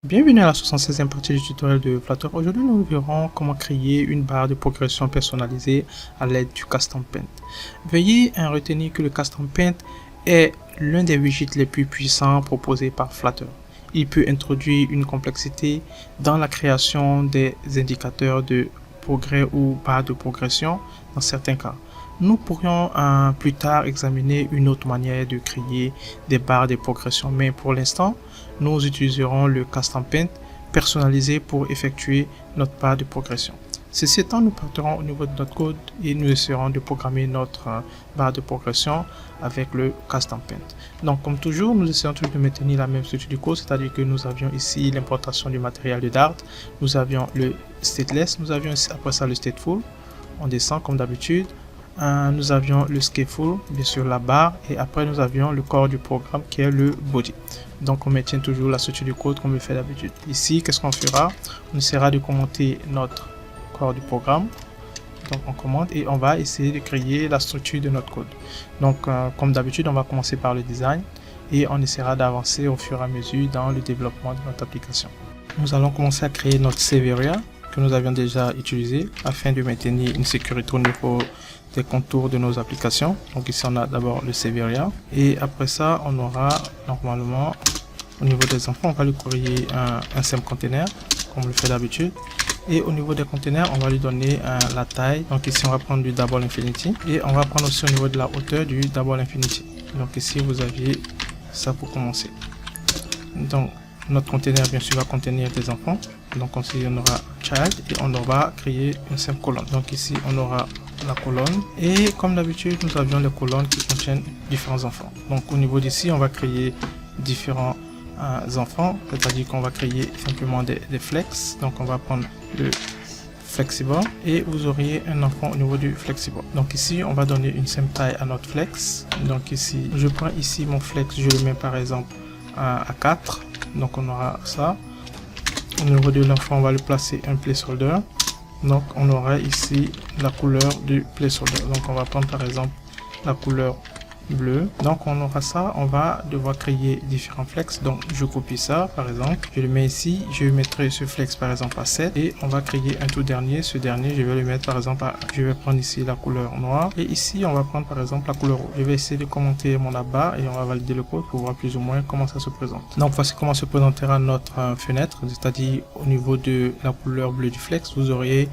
Bienvenue à la 76e partie du tutoriel de Flutter. Aujourd'hui, nous verrons comment créer une barre de progression personnalisée à l'aide du Custom Paint. Veuillez retenir que le Custom Paint est l'un des widgets les plus puissants proposés par Flutter. Il peut introduire une complexité dans la création des indicateurs de progrès ou barres de progression dans certains cas. Nous pourrions plus tard examiner une autre manière de créer des barres de progression, mais pour l'instant, nous utiliserons le Custom Paint personnalisé pour effectuer notre barre de progression. Ceci étant, nous partirons au niveau de notre code et nous essaierons de programmer notre barre de progression avec le Custom Paint. Donc, comme toujours, nous essayons toujours de maintenir la même structure du code, c'est-à-dire que nous avions ici l'importation du matériel de Dart, nous avions le stateless, nous avions ici après ça le stateful. On descend comme d'habitude. Nous avions le scaffold, bien sûr la barre, et après nous avions le corps du programme qui est le body. Donc on maintient toujours la structure du code comme on le fait d'habitude. Ici, qu'est-ce qu'on fera? On essaiera de commenter notre corps du programme. Donc on commente et on va essayer de créer la structure de notre code. Donc comme d'habitude, on va commencer par le design et on essaiera d'avancer au fur et à mesure dans le développement de notre application. Nous allons commencer à créer notre save area que nous avions déjà utilisé afin de maintenir une sécurité au niveau des contours de nos applications. Donc ici on a d'abord le save area et après ça on aura normalement au niveau des enfants on va lui créer un simple container comme on le fait d'habitude, et au niveau des containers on va lui donner la taille. Donc ici on va prendre du double infinity et on va prendre aussi au niveau de la hauteur du double infinity. Donc ici vous aviez ça pour commencer. Donc notre container bien sûr va contenir des enfants, donc ici on aura child et on va créer une simple colonne. Donc ici on aura la colonne et comme d'habitude nous avions les colonnes qui contiennent différents enfants. Donc au niveau d'ici on va créer différents enfants, c'est-à-dire qu'on va créer simplement des flex. Donc on va prendre le flexible et vous auriez un enfant au niveau du flexible. Donc ici on va donner une simple taille à notre flex. Donc ici je prends ici mon flex, je le mets par exemple à 4. Donc on aura ça. Au niveau de l'enfant on va le placer un placeholder. Donc on aura ici la couleur du placeholder. Donc on va prendre par exemple la couleur bleu. Donc on aura ça, on va devoir créer différents flex. Donc je copie ça par exemple, je le mets ici, je mettrai ce flex par exemple à 7 et on va créer un tout dernier. Ce dernier je vais le mettre par exemple à, je vais prendre ici la couleur noire et ici on va prendre par exemple la couleur rouge. Je vais essayer de commenter mon abat et on va valider le code pour voir plus ou moins comment ça se présente. Donc voici comment se présentera notre fenêtre, c'est-à-dire au niveau de la couleur bleue du flex vous auriez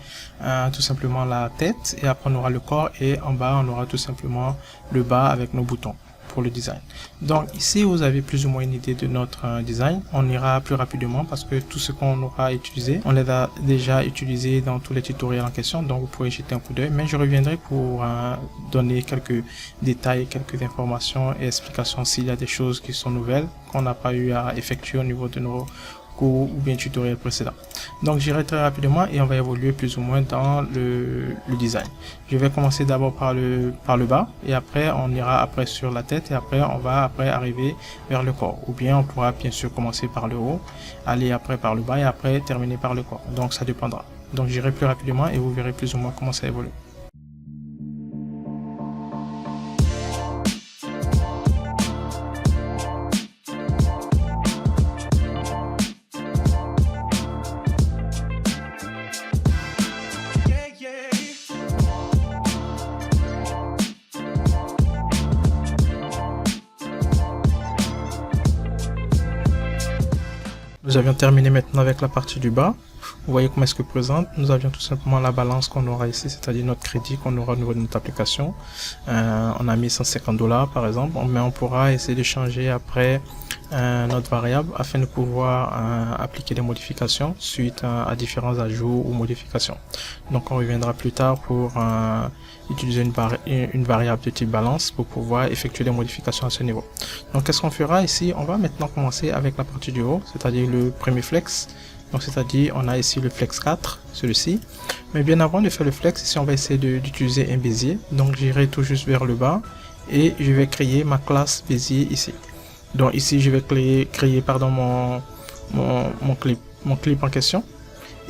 tout simplement la tête et après on aura le corps et en bas on aura tout simplement le bas avec nos boutons pour le design. Donc ici vous avez plus ou moins une idée de notre design. On ira plus rapidement parce que tout ce qu'on aura utilisé on les a déjà utilisés dans tous les tutoriels en question, donc vous pouvez jeter un coup d'œil, mais je reviendrai pour donner quelques détails, quelques informations et explications s'il y a des choses qui sont nouvelles qu'on n'a pas eu à effectuer au niveau de nos cours ou bien tutoriel précédent. Donc j'irai très rapidement et on va évoluer plus ou moins dans le design. Je vais commencer d'abord par le bas et après on ira après sur la tête et après on va après arriver vers le corps, ou bien on pourra bien sûr commencer par le haut, aller après par le bas et après terminer par le corps. Donc ça dépendra. Donc j'irai plus rapidement et vous verrez plus ou moins comment ça évolue. Nous avions terminé maintenant avec la partie du bas. Vous voyez comment est-ce que présente. Nous avions tout simplement la balance qu'on aura ici, c'est-à-dire notre crédit qu'on aura au niveau de notre application. On a mis $150 par exemple, mais on pourra essayer de changer après notre variable afin de pouvoir appliquer des modifications suite à différents ajouts ou modifications. Donc on reviendra plus tard pour utiliser une variable de type balance pour pouvoir effectuer des modifications à ce niveau. Donc qu'est-ce qu'on fera ici? On va maintenant commencer avec la partie du haut, c'est-à-dire le premier flex. Donc c'est-à-dire on a ici le flex 4, celui-ci. Mais bien avant de faire le flex, ici on va essayer d'utiliser un Bézier. Donc j'irai tout juste vers le bas et je vais créer ma classe Bézier ici. Donc ici je vais créer mon clip en question.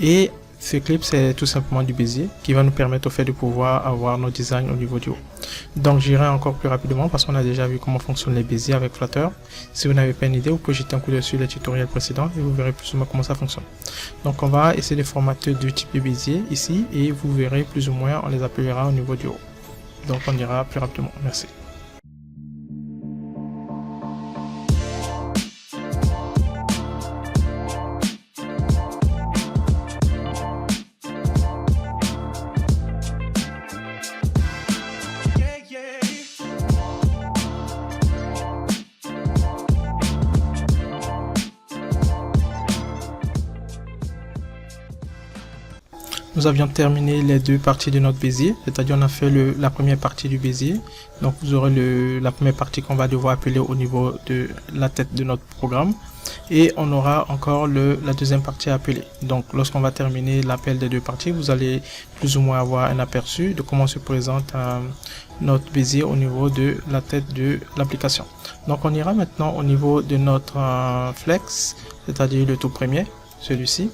Et ce clip c'est tout simplement du Bézier qui va nous permettre au fait de pouvoir avoir nos designs au niveau du haut. Donc j'irai encore plus rapidement parce qu'on a déjà vu comment fonctionnent les Béziers avec Flutter. Si vous n'avez pas une idée, vous pouvez jeter un coup d'œil sur les tutoriels précédents et vous verrez plus ou moins comment ça fonctionne. Donc on va essayer de formater deux types de Béziers ici et vous verrez plus ou moins, on les appellera au niveau du haut. Donc on ira plus rapidement. Merci. Nous avions terminé les deux parties de notre Bézier, c'est-à-dire on a fait la première partie du Bézier. Donc vous aurez la première partie qu'on va devoir appeler au niveau de la tête de notre programme. Et on aura encore la deuxième partie à appeler. Donc lorsqu'on va terminer l'appel des deux parties, vous allez plus ou moins avoir un aperçu de comment se présente notre Bézier au niveau de la tête de l'application. Donc on ira maintenant au niveau de notre flex, c'est-à-dire le tout premier, celui-ci,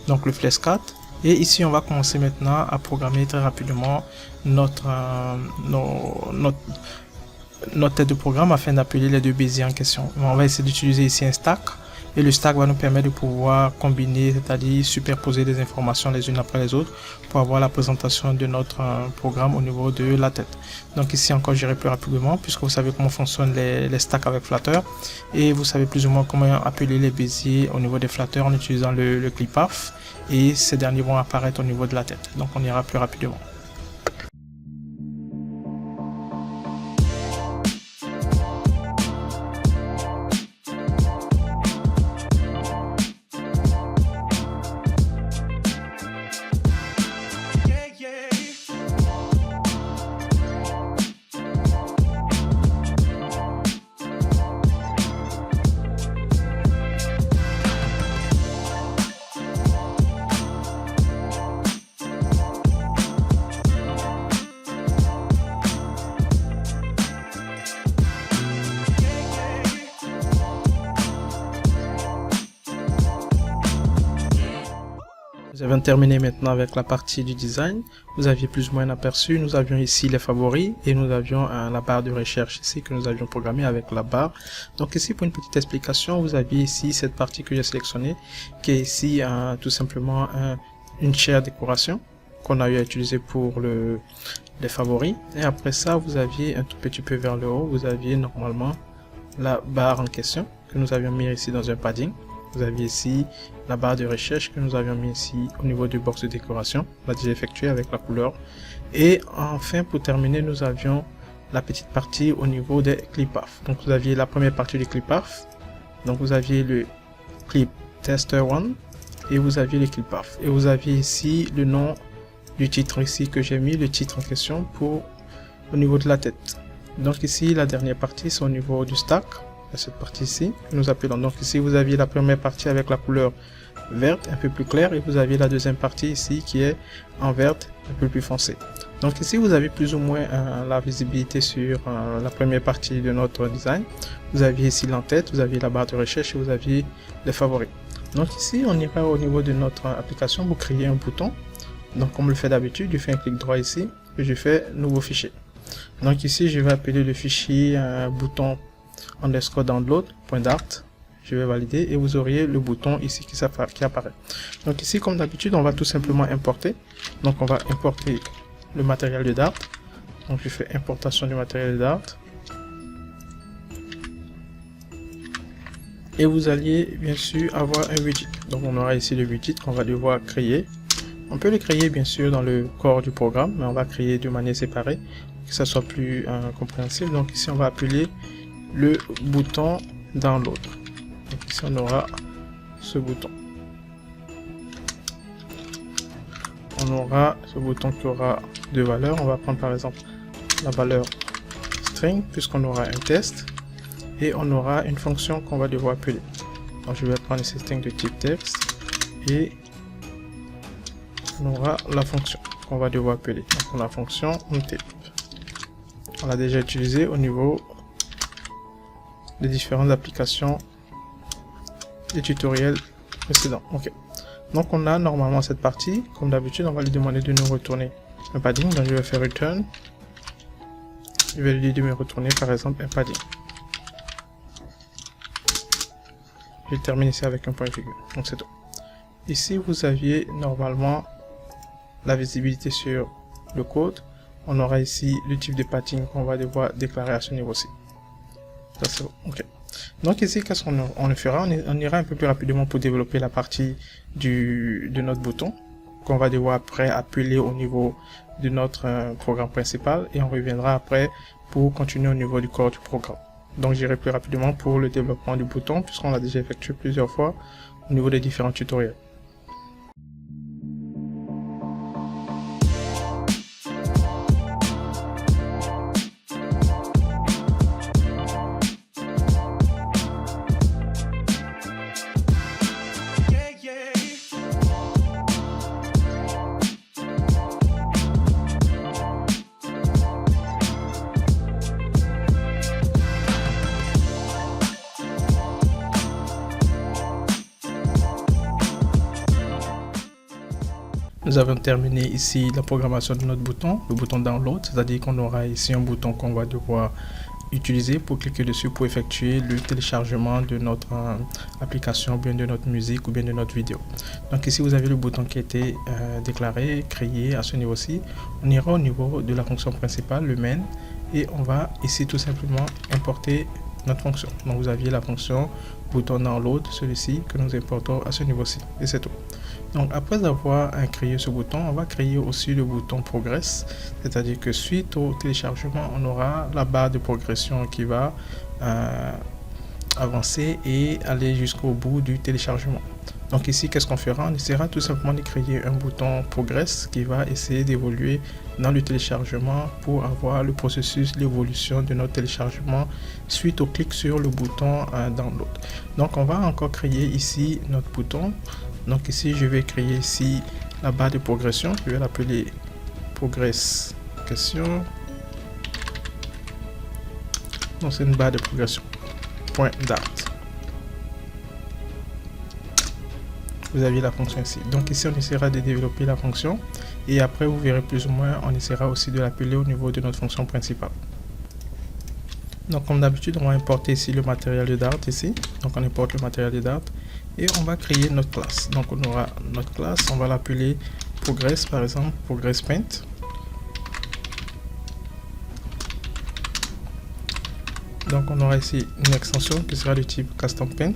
donc le flex 4. Et ici, on va commencer maintenant à programmer très rapidement notre tête de programme afin d'appeler les deux Béziers en question. On va essayer d'utiliser ici un stack. Et le stack va nous permettre de pouvoir combiner, c'est-à-dire superposer des informations les unes après les autres pour avoir la présentation de notre programme au niveau de la tête. Donc ici encore, j'irai plus rapidement puisque vous savez comment fonctionnent les stacks avec Flutter et vous savez plus ou moins comment appeler les Béziers au niveau des Flutter en utilisant le ClipPath et ces derniers vont apparaître au niveau de la tête. Donc on ira plus rapidement. Nous avons terminé maintenant avec la partie du design. Vous aviez plus ou moins un aperçu. Nous avions ici les favoris et nous avions la barre de recherche ici que nous avions programmée avec la barre. Donc ici pour une petite explication, vous aviez ici cette partie que j'ai sélectionnée qui est ici tout simplement une chair décoration qu'on a eu à utiliser pour les favoris. Et après ça, vous aviez un tout petit peu vers le haut, vous aviez normalement la barre en question que nous avions mis ici dans un padding. Vous aviez ici la barre de recherche que nous avions mis ici au niveau du box de décoration. On l'a déjà effectué avec la couleur. Et enfin, pour terminer, nous avions la petite partie au niveau des ClipPath. Donc vous aviez la première partie du ClipPath. Donc vous aviez le Clip Tester 1 et vous aviez le ClipPath. Et vous aviez ici le nom du titre ici que j'ai mis, le titre en question pour au niveau de la tête. Donc ici, la dernière partie, c'est au niveau du stack. Cette partie ici que nous appelons. Donc ici vous aviez la première partie avec la couleur verte un peu plus claire et vous aviez la deuxième partie ici qui est en verte un peu plus foncé. Donc ici vous avez plus ou moins la visibilité sur la première partie de notre design. Vous aviez ici l'entête, vous aviez la barre de recherche et vous aviez les favoris. Donc ici on ira au niveau de notre application, vous créez un bouton. Donc comme le fait d'habitude, je fais un clic droit ici et je fais nouveau fichier. Donc ici je vais appeler le fichier bouton underscore download.dart. Je vais valider et vous auriez le bouton ici qui apparaît. Donc ici comme d'habitude on va tout simplement importer. Donc on va importer le matériel de Dart. Donc je fais importation du matériel de Dart. Et vous alliez bien sûr avoir un widget. Donc on aura ici le widget qu'on va devoir créer. On peut le créer bien sûr dans le corps du programme, mais on va créer de manière séparée, que ça soit plus compréhensible. Donc ici on va appeler le bouton download. Donc ici on aura ce bouton. On aura ce bouton qui aura deux valeurs. On va prendre par exemple la valeur string puisqu'on aura un test et on aura une fonction qu'on va devoir appeler. Donc je vais prendre ici string de type texte et on aura la fonction qu'on va devoir appeler. Donc la fonction onType. On l'a déjà utilisé au niveau des différentes applications des tutoriels précédents. Ok. Donc on a normalement cette partie. Comme d'habitude, on va lui demander de nous retourner un padding. Donc je vais faire return Je vais lui dire de me retourner par exemple un padding. Je termine ici avec un point virgule. Donc c'est tout. Ici vous aviez normalement la visibilité sur le code. On aura ici le type de padding qu'on va devoir déclarer à ce niveau-ci. Ça c'est bon. Ok. Donc ici, qu'est-ce qu'on le fera? On ira un peu plus rapidement pour développer la partie de notre bouton qu'on va devoir après appeler au niveau de notre programme principal, et on reviendra après pour continuer au niveau du corps du programme. Donc j'irai plus rapidement pour le développement du bouton puisqu'on l'a déjà effectué plusieurs fois au niveau des différents tutoriels. Nous avons terminé ici la programmation de notre bouton, le bouton download, c'est-à-dire qu'on aura ici un bouton qu'on va devoir utiliser pour cliquer dessus pour effectuer le téléchargement de notre application, ou bien de notre musique ou bien de notre vidéo. Donc ici vous avez le bouton qui a été déclaré, créé à ce niveau-ci. On ira au niveau de la fonction principale, le main, et on va ici tout simplement importer notre fonction. Donc vous aviez la fonction bouton download, celui-ci que nous importons à ce niveau-ci, et c'est tout. Donc après avoir créé ce bouton, on va créer aussi le bouton progress, c'est-à-dire que suite au téléchargement, on aura la barre de progression qui va avancer et aller jusqu'au bout du téléchargement. Donc ici, qu'est-ce qu'on fera? On essaiera tout simplement de créer un bouton progress qui va essayer d'évoluer dans le téléchargement pour avoir le processus, l'évolution de notre téléchargement suite au clic sur le bouton download. Donc on va encore créer ici notre bouton. Donc ici, je vais créer ici la barre de progression. Je vais l'appeler progress question. Donc c'est une barre de progression. Point Dart. Vous avez la fonction ici. Donc ici, on essaiera de développer la fonction. Et après, vous verrez plus ou moins, on essaiera aussi de l'appeler au niveau de notre fonction principale. Donc comme d'habitude, on va importer ici le matériel de Dart ici. Donc on importe le matériel de Dart. Et on va créer notre classe. Donc on aura notre classe, on va l'appeler Progress, par exemple, Progress Paint. Donc on aura ici une extension qui sera de type Custom Paint.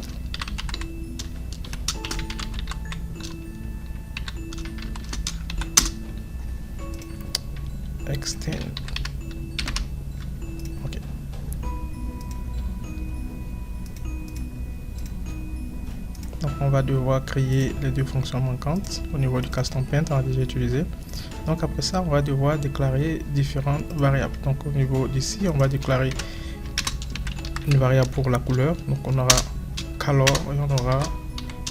Extend. Ok. Donc on va devoir créer les deux fonctions manquantes au niveau du Custom Paint, on a déjà utilisé. Donc après ça, on va devoir déclarer différentes variables. Donc au niveau d'ici, on va déclarer une variable pour la couleur. Donc on aura color et on aura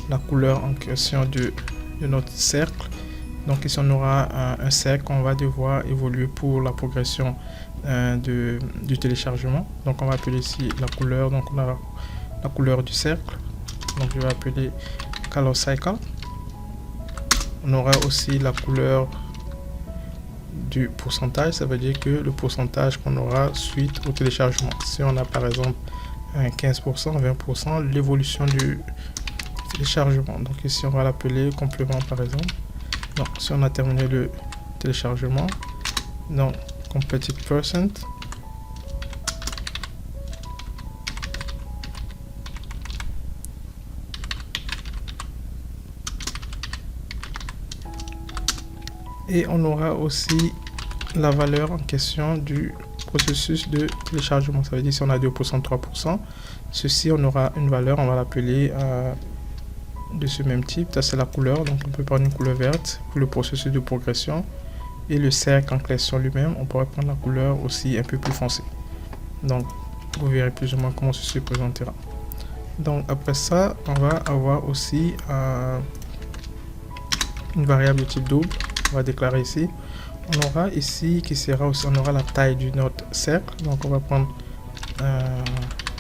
la couleur en question de notre cercle. Donc ici on aura un cercle qu'on va devoir évoluer pour la progression du téléchargement. Donc on va appeler ici la couleur. Donc on aura la couleur du cercle. Donc je vais appeler color cycle. On aura aussi la couleur du pourcentage, ça veut dire que le pourcentage qu'on aura suite au téléchargement. Si on a par exemple un 15%, 20%, l'évolution du téléchargement. Donc ici on va l'appeler complément par exemple. Donc si on a terminé le téléchargement, donc completed percent. Et on aura aussi la valeur en question du processus de téléchargement. Ça veut dire si on a 2%, 3%, ceci on aura une valeur, on va l'appeler de ce même type. Ça c'est la couleur, donc on peut prendre une couleur verte pour le processus de progression. Et le cercle en question lui-même, on pourrait prendre la couleur aussi un peu plus foncée. Donc vous verrez plus ou moins comment ceci se présentera. Donc après ça, on va avoir aussi une variable de type double. On va déclarer ici. On aura ici qui sera aussi, on aura la taille de notre cercle. Donc on va prendre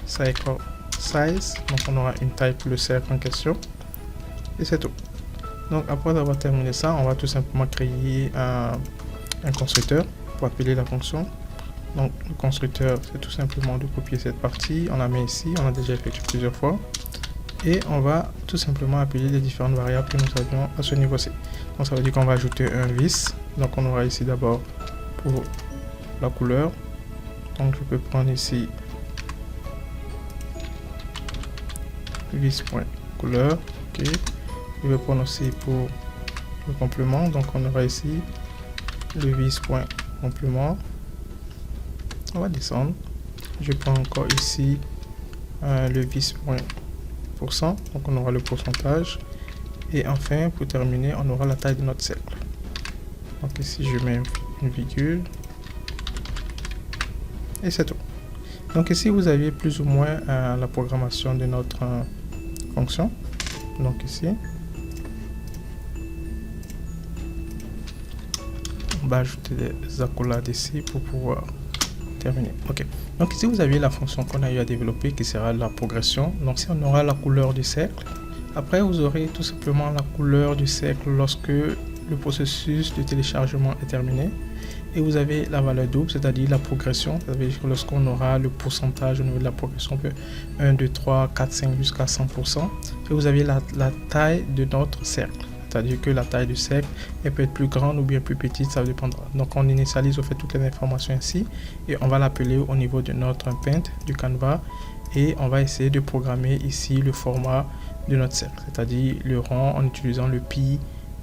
cycle size. Donc on aura une taille pour le cercle en question. Et c'est tout. Donc après avoir terminé ça, on va tout simplement créer un constructeur pour appeler la fonction. Donc le constructeur, c'est tout simplement de copier cette partie, on la met ici, on a déjà effectué plusieurs fois. Et on va tout simplement appeler les différentes variables que nous avions à ce niveau-ci. Donc ça veut dire qu'on va ajouter un vis. Donc on aura ici d'abord pour la couleur. Donc je peux prendre ici vis.couleur. Ok. Je vais prendre aussi pour le complément. Donc on aura ici le vis.complément. On va descendre. Je prends encore ici le vis.pourcent. Donc on aura le pourcentage. Et enfin, pour terminer, on aura la taille de notre cercle. Donc ici, je mets une virgule. Et c'est tout. Donc ici, vous avez plus ou moins la programmation de notre fonction. Donc ici, on va ajouter des accolades ici pour pouvoir terminer. Ok. Donc ici, vous avez la fonction qu'on a eu à développer qui sera la progression. Donc si on aura la couleur du cercle. Après, vous aurez tout simplement la couleur du cercle lorsque le processus de téléchargement est terminé. Et vous avez la valeur double, c'est-à-dire la progression. Ça veut dire que lorsqu'on aura le pourcentage au niveau de la progression, 1, 2, 3, 4, 5 jusqu'à 100%. Et vous avez la taille de notre cercle. C'est-à-dire que la taille du cercle, elle peut être plus grande ou bien plus petite, ça dépendra. Donc on initialise, on fait toutes les informations ici. Et on va l'appeler au niveau de notre paint, du canevas. Et on va essayer de programmer ici le format de notre cercle, c'est-à-dire le rond en utilisant le pi,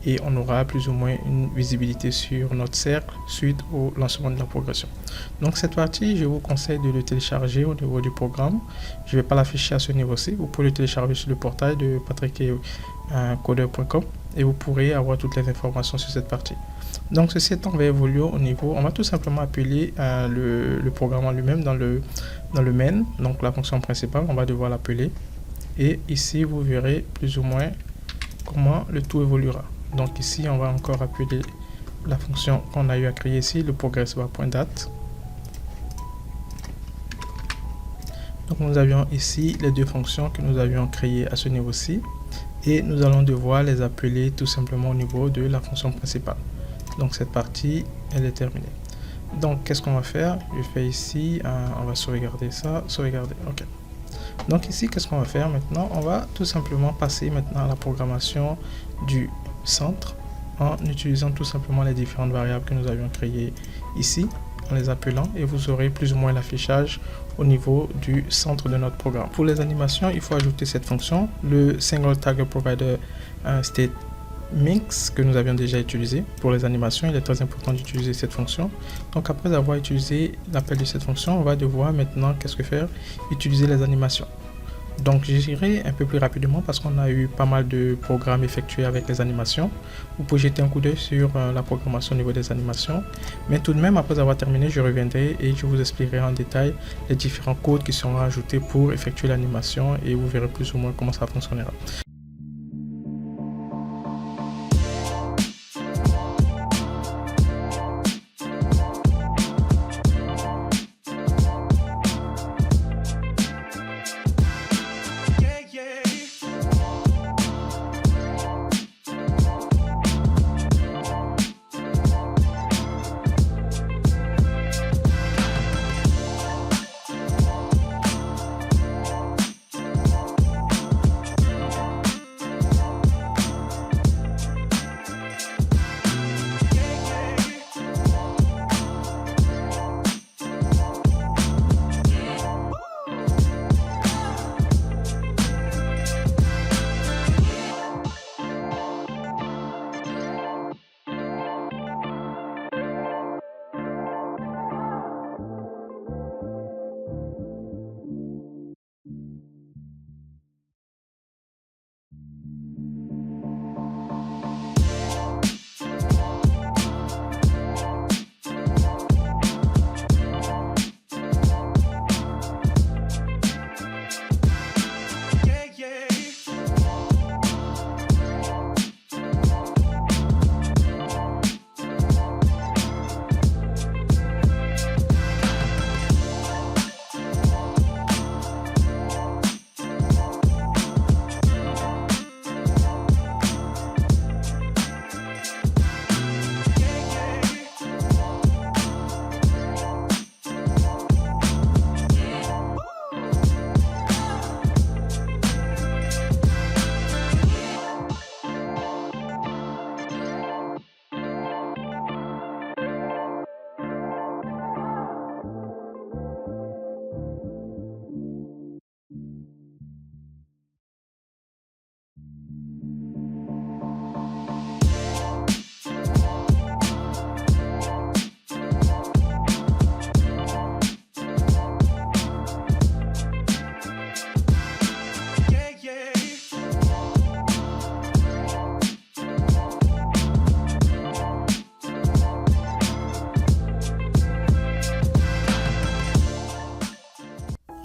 et on aura plus ou moins une visibilité sur notre cercle suite au lancement de la progression. Donc cette partie, je vous conseille de le télécharger au niveau du programme. Je ne vais pas l'afficher à ce niveau-ci. Vous pouvez le télécharger sur le portail de patrickcodeur.com et vous pourrez avoir toutes les informations sur cette partie. Donc ceci étant, on va évoluer au niveau, on va tout simplement appeler le programme en lui-même dans le main, donc la fonction principale, on va devoir l'appeler. Et ici, vous verrez plus ou moins comment le tout évoluera. Donc ici, on va encore appeler la fonction qu'on a eu à créer ici, le progressbar.date. Donc nous avions ici les deux fonctions que nous avions créées à ce niveau-ci. Et nous allons devoir les appeler tout simplement au niveau de la fonction principale. Donc cette partie, elle est terminée. Donc qu'est-ce qu'on va faire? Je fais ici, on va sauvegarder ça, sauvegarder, ok. Donc ici, qu'est-ce qu'on va faire maintenant? On va tout simplement passer maintenant à la programmation du centre en utilisant tout simplement les différentes variables que nous avions créées ici, en les appelant, et vous aurez plus ou moins l'affichage au niveau du centre de notre programme. Pour les animations, il faut ajouter cette fonction, le Single Tagger Provider State Mix que nous avions déjà utilisé. Pour les animations, il est très important d'utiliser cette fonction. Donc après avoir utilisé l'appel de cette fonction, on va devoir maintenant, qu'est-ce que faire? Utiliser les animations. Donc j'irai un peu plus rapidement parce qu'on a eu pas mal de programmes effectués avec les animations. Vous pouvez jeter un coup d'œil sur la programmation au niveau des animations. Mais tout de même, après avoir terminé, je reviendrai et je vous expliquerai en détail les différents codes qui seront ajoutés pour effectuer l'animation et vous verrez plus ou moins comment ça fonctionnera.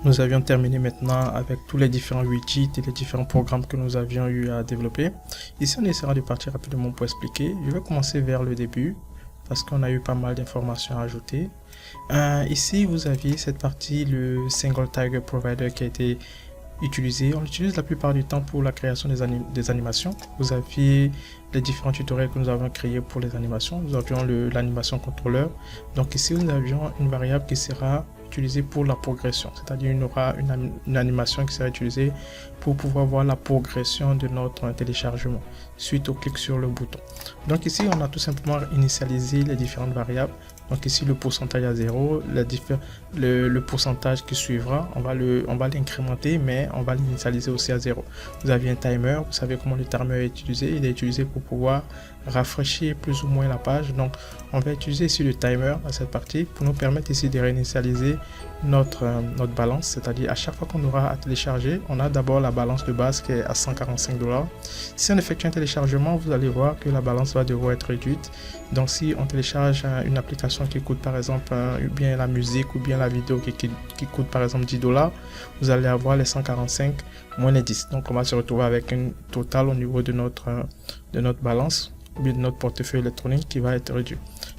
nous avions terminé maintenant avec tous les différents widgets et les différents programmes que nous avions eu à développer. Ici, on essaiera de partir rapidement pour expliquer. Je vais commencer vers le début parce qu'on a eu pas mal d'informations à ajouter. Ici, vous aviez cette partie, le Single Tiger Provider qui a été utilisé. On l'utilise la plupart du temps pour la création des animations. Vous aviez les différents tutoriels que nous avons créés pour les animations. Nous avions l'animation contrôleur. Donc ici, nous avions une variable qui sera utilisée pour la progression. C'est-à-dire, il y aura une animation qui sera utilisée pour pouvoir voir la progression de notre téléchargement suite au clic sur le bouton. Donc ici, on a tout simplement initialisé les différentes variables. Donc ici, le pourcentage à 0, le pourcentage qui suivra, on va l'incrémenter, mais on va l'initialiser aussi à 0. Vous avez un timer, vous savez comment le timer est utilisé. Il est utilisé pour pouvoir rafraîchir plus ou moins la page. Donc, on va utiliser ici le timer à cette partie pour nous permettre ici de réinitialiser notre balance. C'est-à-dire, à chaque fois qu'on aura à télécharger, on a d'abord la balance de base qui est à 145 $. Si on effectue un téléchargement, vous allez voir que la balance va devoir être réduite. Donc, si on télécharge une application qui coûte par exemple bien la musique ou bien la vidéo qui coûte par exemple 10 $, vous allez avoir les 145 moins les 10. Donc, on va se retrouver avec une totale au niveau de notre balance ou bien de notre portefeuille électronique qui va être réduit.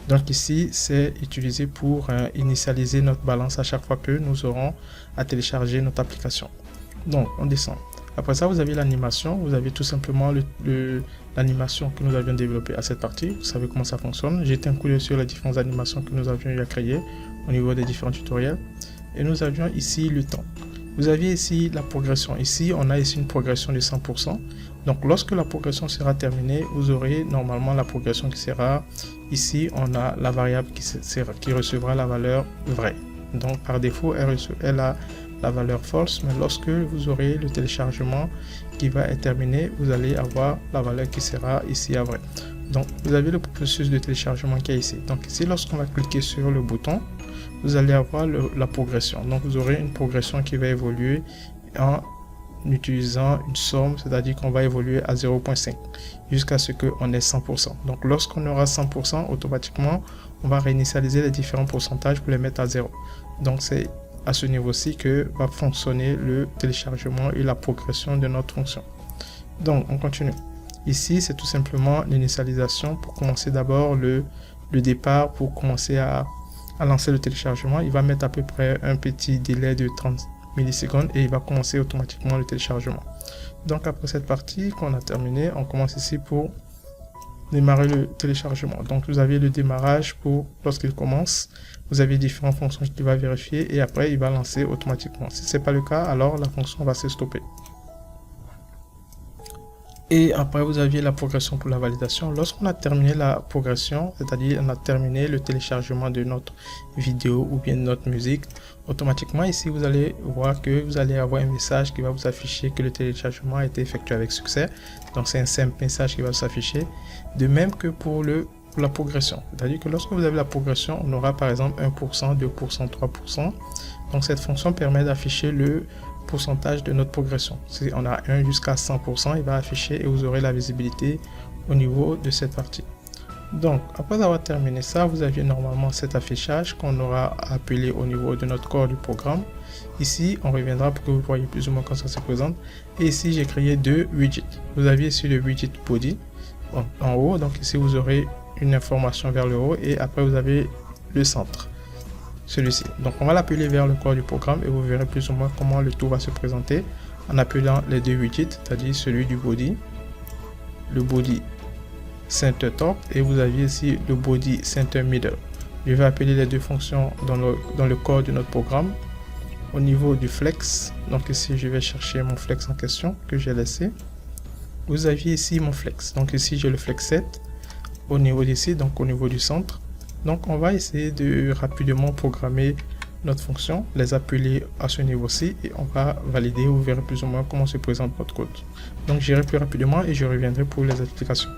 Donc ici, c'est utilisé pour initialiser notre balance à chaque fois que nous aurons à télécharger notre application. Donc, on descend. Après ça, vous avez l'animation. Vous avez tout simplement l'animation que nous avions développée à cette partie. Vous savez comment ça fonctionne. J'ai jeté un coup d'œil sur les différentes animations que nous avions eu à créer au niveau des différents tutoriels. Et nous avions ici le temps. Vous aviez ici la progression. Ici, on a ici une progression de 100%. Donc, lorsque la progression sera terminée, vous aurez normalement la progression qui sera ici. On a la variable qui recevra la valeur vraie. Donc, par défaut, elle a la valeur false. Mais lorsque vous aurez le téléchargement qui va être terminé, vous allez avoir la valeur qui sera ici à vrai. Donc, vous avez le processus de téléchargement qui est ici. Donc, ici, lorsqu'on va cliquer sur le bouton, vous allez avoir la progression. Donc, vous aurez une progression qui va évoluer en utilisant une somme, c'est-à-dire qu'on va évoluer à 0.5 jusqu'à ce qu'on ait 100%. Donc, lorsqu'on aura 100%, automatiquement, on va réinitialiser les différents pourcentages pour les mettre à 0. Donc, c'est à ce niveau-ci que va fonctionner le téléchargement et la progression de notre fonction. Donc, on continue. Ici, c'est tout simplement l'initialisation pour commencer d'abord le départ pour commencer à lancer le téléchargement. Il va mettre à peu près un petit délai de 30 millisecondes et il va commencer automatiquement le téléchargement. Donc après cette partie qu'on a terminé, on commence ici pour démarrer le téléchargement. Donc vous avez le démarrage pour lorsqu'il commence, vous avez différentes fonctions qu'il va vérifier et après il va lancer automatiquement. Si ce n'est pas le cas, alors la fonction va se stopper. Et après, vous aviez la progression pour la validation. Lorsqu'on a terminé la progression, c'est-à-dire on a terminé le téléchargement de notre vidéo ou bien de notre musique, automatiquement ici, vous allez voir que vous allez avoir un message qui va vous afficher que le téléchargement a été effectué avec succès. Donc, c'est un simple message qui va s'afficher. De même que pour la progression. C'est-à-dire que lorsque vous avez la progression, on aura par exemple 1%, 2%, 3%. Donc, cette fonction permet d'afficher le pourcentage de notre progression. Si on a 1 jusqu'à 100%, il va afficher et vous aurez la visibilité au niveau de cette partie. Donc, après avoir terminé ça, vous aviez normalement cet affichage qu'on aura appelé au niveau de notre corps du programme. Ici, on reviendra pour que vous voyez plus ou moins quand ça se présente. Et ici, j'ai créé deux widgets. Vous aviez ici le widget body en haut. Donc ici, vous aurez une information vers le haut et après, vous avez le centre. Celui-ci. Donc, on va l'appeler vers le corps du programme et vous verrez plus ou moins comment le tout va se présenter en appelant les deux widgets, c'est-à-dire celui du body, le body center top et vous aviez ici le body center middle. Je vais appeler les deux fonctions dans le corps de notre programme. Au niveau du flex, donc ici, je vais chercher mon flex en question que j'ai laissé. Vous aviez ici mon flex. Donc ici, j'ai le flex set au niveau d'ici, donc au niveau du centre. Donc, on va essayer de rapidement programmer notre fonction, les appeler à ce niveau-ci et on va valider. Vous verrez plus ou moins comment se présente notre code. Donc, j'irai plus rapidement et je reviendrai pour les explications.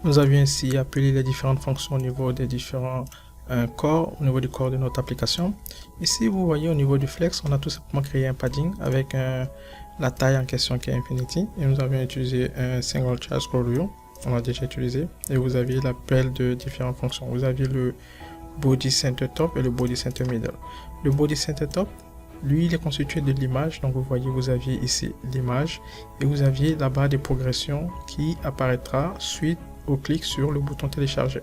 Nous avions ainsi appelé les différentes fonctions au niveau des différents corps, au niveau du corps de notre application. Ici, vous voyez au niveau du flex, on a tout simplement créé un padding avec la taille en question qui est Infinity. Et nous avons utilisé un single child scroll view, on l'a déjà utilisé. Et vous aviez l'appel de différentes fonctions. Vous aviez le body center top et le body center middle. Le body center top, lui, il est constitué de l'image. Donc, vous voyez, vous aviez ici l'image et vous aviez la barre de progression qui apparaîtra suite au clic sur le bouton télécharger.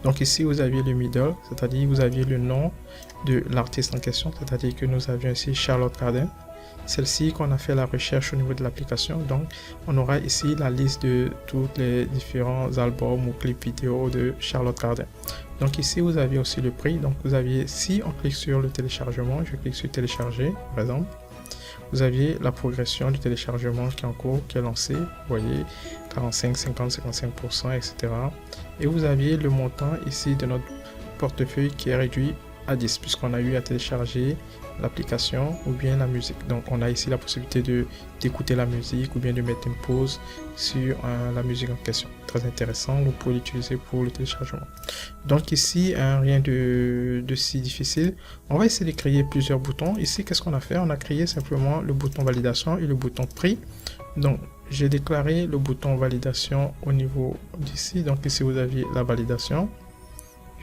Donc ici, vous aviez le middle, c'est-à-dire vous aviez le nom de l'artiste en question, c'est-à-dire que nous avions ici Charlotte Cardin. Celle-ci qu'on a fait la recherche au niveau de l'application. Donc, on aura ici la liste de tous les différents albums ou clips vidéo de Charlotte Cardin. Donc ici, vous avez aussi le prix. Donc, vous aviez, si on clique sur le téléchargement, je clique sur télécharger, par exemple, vous aviez la progression du téléchargement qui est en cours, qui est lancé. Vous voyez, 45, 50, 55%, etc. Et vous aviez le montant ici de notre portefeuille qui est réduit à 10 puisqu'on a eu à télécharger l'application ou bien la musique. Donc on a ici la possibilité d'écouter la musique ou bien de mettre une pause sur la musique en question. Très intéressant, vous pouvez l'utiliser pour le téléchargement. Donc ici, rien de si difficile. On va essayer de créer plusieurs boutons. Ici, qu'est-ce qu'on a fait? On a créé simplement le bouton validation et le bouton prix. Donc j'ai déclaré le bouton validation au niveau d'ici. Donc ici, vous aviez la validation.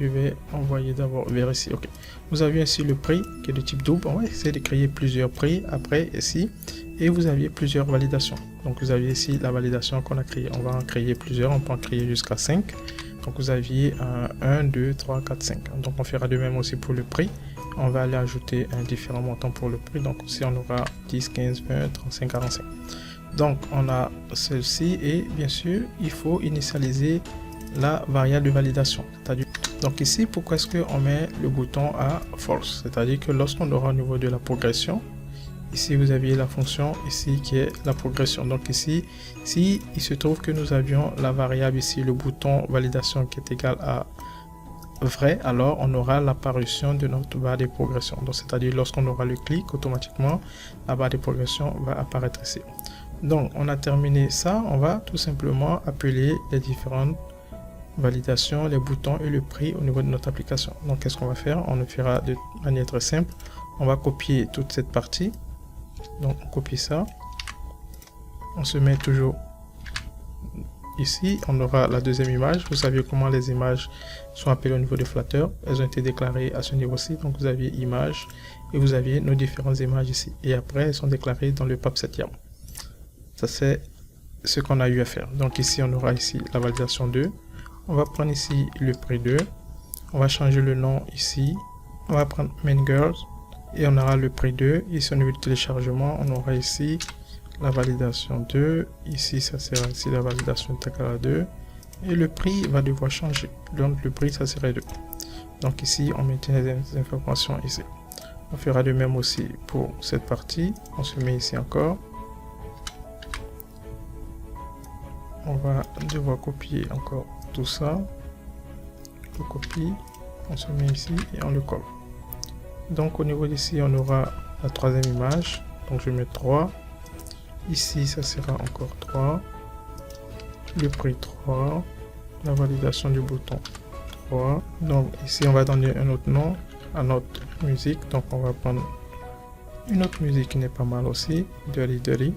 Je vais envoyer d'abord vers ici. Ok. Vous avez ainsi le prix qui est de type double. On va essayer de créer plusieurs prix après ici. Et vous aviez plusieurs validations. Donc vous aviez ici la validation qu'on a créée. On va en créer plusieurs. On peut en créer jusqu'à 5. Donc vous aviez 1, 2, 3, 4, 5. Donc on fera de même aussi pour le prix. On va aller ajouter un différent montant pour le prix. Donc ici on aura 10, 15, 20, 35, 45. Donc on a celle-ci et bien sûr il faut initialiser la variable de validation. Donc ici, pourquoi est-ce qu'on met le bouton à false? C'est-à-dire que lorsqu'on aura au niveau de la progression, ici vous aviez la fonction ici qui est la progression. Donc ici, si il se trouve que nous avions la variable ici, le bouton validation qui est égal à vrai, alors on aura l'apparition de notre barre de progression. Donc c'est-à-dire lorsqu'on aura le clic, automatiquement la barre de progression va apparaître ici. Donc on a terminé ça, on va tout simplement appeler les différentes validation, les boutons et le prix au niveau de notre application. Donc qu'est-ce qu'on va faire? On le fera de manière très simple. On va copier toute cette partie. Donc on copie ça. On se met toujours ici. On aura la deuxième image. Vous savez comment les images sont appelées au niveau de Flutter. Elles ont été déclarées à ce niveau-ci. Donc vous aviez image et vous aviez nos différentes images ici. Et après elles sont déclarées dans le PubSet YAML. Ça c'est ce qu'on a eu à faire. Donc ici on aura ici la validation 2. On va prendre ici le prix 2. On va changer le nom ici. On va prendre Main Girls. Et on aura le prix 2. Ici au niveau du téléchargement, on aura ici la validation 2. Ici, ça sera ici la validation Takara 2. Et le prix va devoir changer. Donc le prix, ça serait 2. Donc ici, on maintient les informations ici. On fera de même aussi pour cette partie. On se met ici encore. On va devoir copier encore tout ça, on copie, on se met ici et on le colle. Donc au niveau d'ici on aura la troisième image, donc je mets 3, ici ça sera encore 3, le prix 3, la validation du bouton 3, donc ici on va donner un autre nom à notre musique, donc on va prendre une autre musique qui n'est pas mal aussi, Dirty Dirty,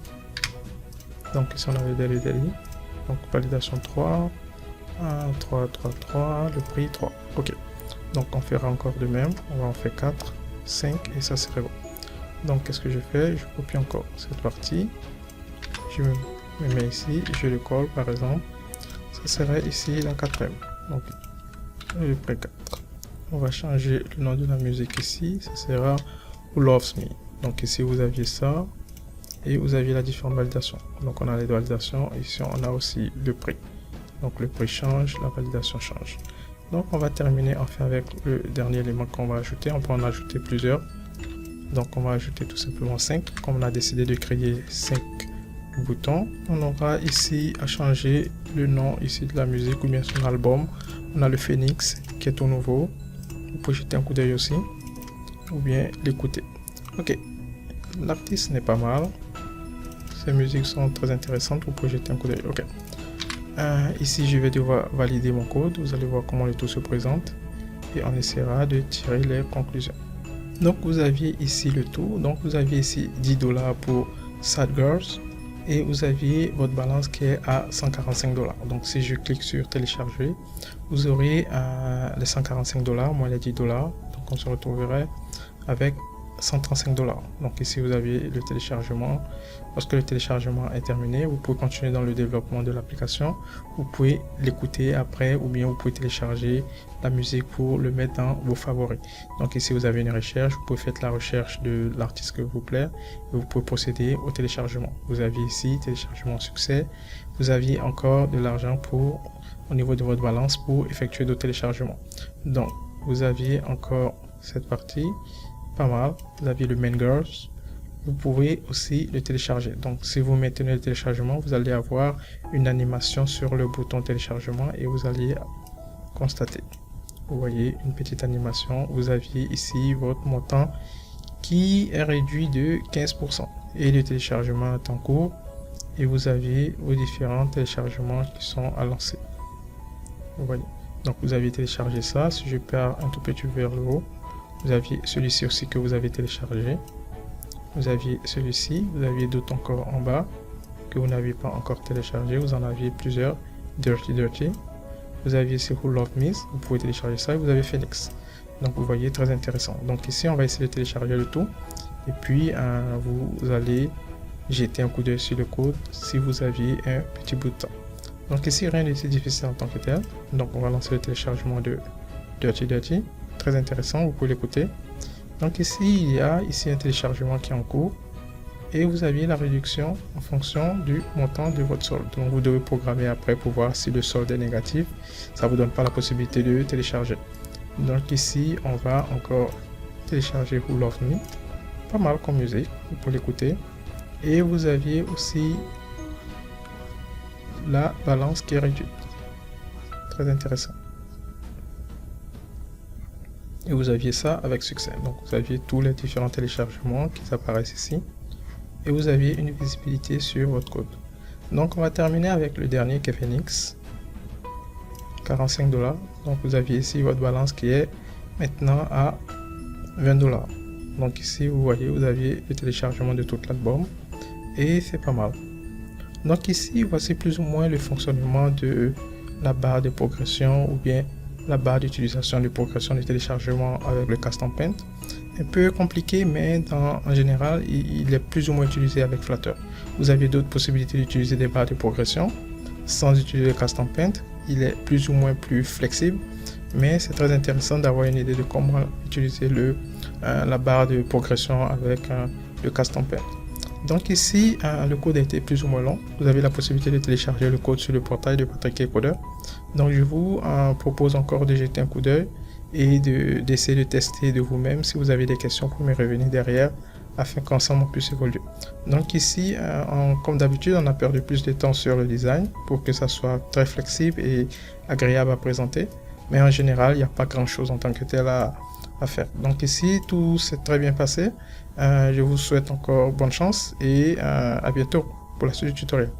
donc ici on avait Dirty Dirty, donc validation 3, 1, 3, 3, 3, le prix 3. Ok. Donc on fera encore de même. On va en faire 4, 5 et ça serait bon. Donc qu'est-ce que je fais? Je copie encore cette partie. Je me mets ici. Je le colle par exemple. Ça serait ici la quatrième. Donc le prix 4. On va changer le nom de la musique ici. Ça sera Who Loves Me. Donc ici vous aviez ça. Et vous aviez la différente validation. Donc on a les validations. Ici on a aussi le prix. Donc le prix change, la validation change. Donc on va terminer enfin avec le dernier élément qu'on va ajouter. On peut en ajouter plusieurs. Donc on va ajouter tout simplement 5. Comme on a décidé de créer 5 boutons, on aura ici à changer le nom ici de la musique ou bien son album. On a le Phoenix qui est tout nouveau. Vous pouvez jeter un coup d'œil aussi ou bien l'écouter. Ok, l'artiste n'est pas mal. Ces musiques sont très intéressantes. Vous pouvez jeter un coup d'œil. Ok. Ici, je vais devoir valider mon code. Vous allez voir comment le tout se présente et on essaiera de tirer les conclusions. Donc, vous aviez ici le tout. Donc, vous aviez ici 10 $, pour Sad Girls et vous aviez votre balance qui est à 145 $. Donc, si je clique sur télécharger, vous aurez les 145 $ moins les 10 $. Donc, on se retrouverait avec 135 $. Donc ici vous avez le téléchargement. Lorsque le téléchargement est terminé, vous pouvez continuer dans le développement de l'application. Vous pouvez l'écouter après ou bien vous pouvez télécharger la musique pour le mettre dans vos favoris. Donc ici vous avez une recherche, vous pouvez faire la recherche de l'artiste que vous plaît et vous pouvez procéder au téléchargement. Vous avez ici téléchargement succès. Vous aviez encore de l'argent pour au niveau de votre balance pour effectuer d'autres téléchargements. Donc vous aviez encore cette partie. Pas mal. Vous avez le Main Girls. Vous pouvez aussi le télécharger. Donc, si vous maintenez le téléchargement, vous allez avoir une animation sur le bouton téléchargement et vous allez constater. Vous voyez une petite animation. Vous aviez ici votre montant qui est réduit de 15%. Et le téléchargement est en cours. Et vous avez vos différents téléchargements qui sont à lancer. Vous voyez. Donc, vous avez téléchargé ça. Si je pars un tout petit peu vers le haut, vous aviez celui-ci aussi que vous avez téléchargé. Vous aviez celui-ci. Vous aviez d'autres encore en bas que vous n'avez pas encore téléchargé. Vous en aviez plusieurs. Dirty. Vous aviez ici Who Love Me. Vous pouvez télécharger ça. Et vous avez Phoenix. Donc vous voyez, très intéressant. Donc ici, on va essayer de télécharger le tout. Et puis, vous allez jeter un coup d'œil sur le code si vous aviez un petit bout de temps. Donc ici, rien de si difficile en tant que tel. Donc on va lancer le téléchargement de Dirty. Très intéressant, vous pouvez l'écouter. Donc ici, il y a ici un téléchargement qui est en cours et vous aviez la réduction en fonction du montant de votre solde. Donc vous devez programmer après pour voir si le solde est négatif. Ça vous donne pas la possibilité de télécharger. Donc ici, on va encore télécharger Who Love Me. Pas mal comme musique, vous pouvez l'écouter. Et vous aviez aussi la balance qui est réduite. Très intéressant. Et vous aviez ça avec succès. Donc vous aviez tous les différents téléchargements qui apparaissent ici. Et vous aviez une visibilité sur votre code. Donc on va terminer avec le dernier qui est Phoenix. 45 $. Donc vous aviez ici votre balance qui est maintenant à 20 $. Donc ici vous voyez, vous aviez le téléchargement de tout l'album. Et c'est pas mal. Donc ici, voici plus ou moins le fonctionnement de la barre de progression ou bien la barre d'utilisation de progression de téléchargement avec le Custom Paint. Un peu compliqué, mais en général, il est plus ou moins utilisé avec Flutter. Vous avez d'autres possibilités d'utiliser des barres de progression sans utiliser le Custom Paint. Il est plus ou moins plus flexible, mais c'est très intéressant d'avoir une idée de comment utiliser la barre de progression avec le Custom Paint. Donc ici, le code a été plus ou moins long. Vous avez la possibilité de télécharger le code sur le portail de Patrick Coder. Donc je vous propose encore de jeter un coup d'œil et d'essayer de tester de vous-même. Si vous avez des questions, vous pouvez me revenir derrière afin qu'ensemble on puisse évoluer. Donc ici, comme d'habitude, on a perdu plus de temps sur le design pour que ça soit très flexible et agréable à présenter. Mais en général, il n'y a pas grand-chose en tant que tel à faire. Donc ici, tout s'est très bien passé. Je vous souhaite encore bonne chance et à bientôt pour la suite du tutoriel.